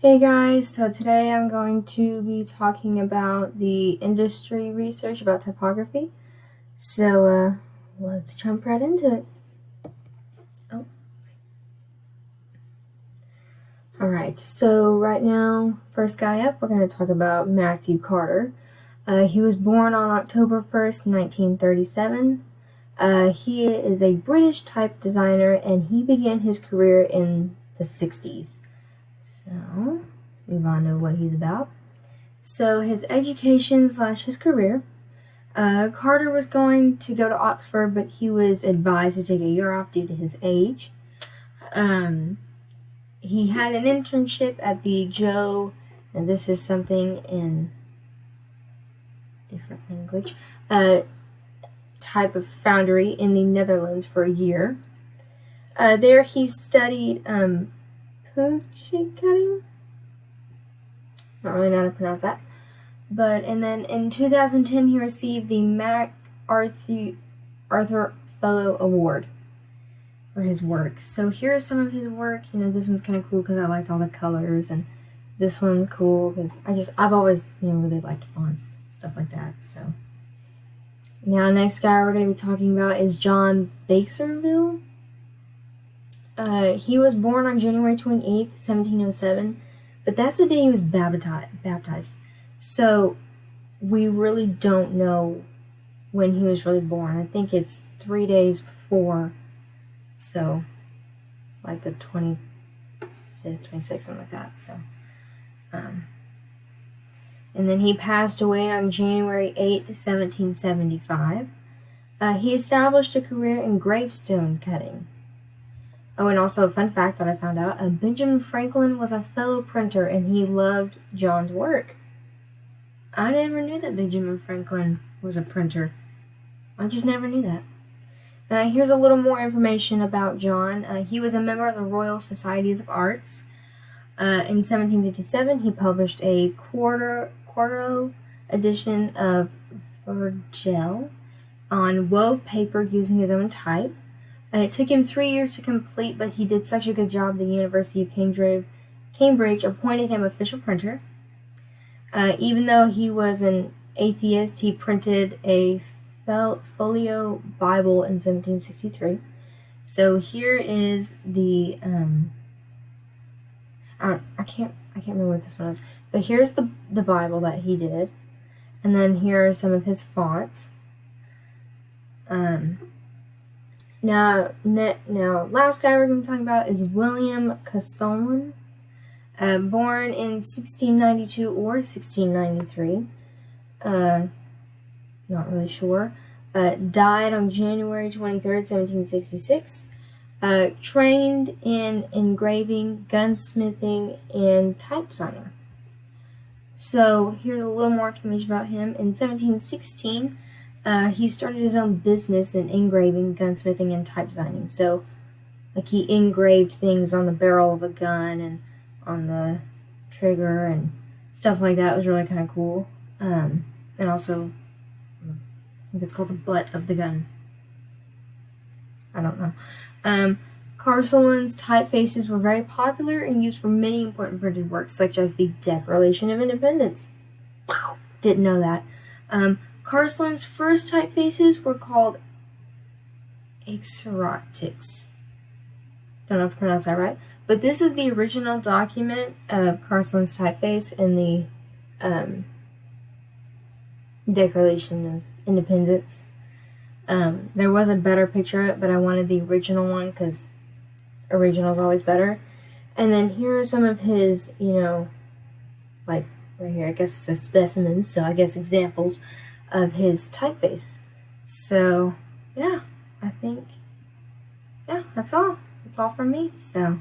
Hey guys, so today I'm going to be talking about the industry research about typography. So let's jump right into it. Alright, so right now, first guy up, we're going to talk about Matthew Carter. He was born on October 1st, 1937. He is a British type designer and he began his career in the 60s. So, move on to what he's about. So his education / his career. Carter was going to go to Oxford, but he was advised to take a year off due to his age. He had an internship at the Joe, and this is something in different language, type of foundry in the Netherlands for a year. There he studied punchy cutting. Not really know how to pronounce that. And then in 2010, he received the MacArthur Fellow Award for his work. So here is some of his work. This one's kind of cool because I liked all the colors, and this one's cool because I've always, really liked fonts, stuff like that. So now, next guy we're going to be talking about is John Baskerville. He was born on January 28th, 1707. But that's the day he was baptized. So we really don't know when he was really born. I think it's 3 days before. So like the 25th, 26th, something like that. So and then he passed away on January 8th, 1775. He established a career in gravestone cutting. Oh, and also a fun fact that I found out, Benjamin Franklin was a fellow printer and he loved John's work. I never knew that Benjamin Franklin was a printer. I just never knew that. Here's a little more information about John. He was a member of the Royal Societies of Arts. In 1757, he published a quarto edition of Virgil on wove paper using his own type. It took him 3 years to complete, but he did such a good job the University of Cambridge appointed him official printer. Even though he was an atheist, he printed a folio Bible in 1763. So here is the I can't remember what this one is, but here's the Bible that he did, and then here are some of his fonts. Now, last guy we're going to be talking about is William Casaubon, born in 1692 or 1693. Not really sure. Died on January 23rd, 1766. Trained in engraving, gunsmithing, and type designer. So here's a little more information about him. In 1716, he started his own business in engraving, gunsmithing, and type designing. So, like, he engraved things on the barrel of a gun and on the trigger and stuff like that. It was really kind of cool. And also, I think it's called the butt of the gun. I don't know. Carson's typefaces were very popular and used for many important printed works, such as the Declaration of Independence. Didn't know that. Carson's first typefaces were called Xerotics. Don't know if I pronounced that right. But this is the original document of Carson's typeface in the Declaration of Independence. There was a better picture of it, but I wanted the original one because original is always better. And then here are some of his, like right here, I guess it says specimens, so I guess examples of his typeface. So, yeah, I think, that's all. That's all from me, so...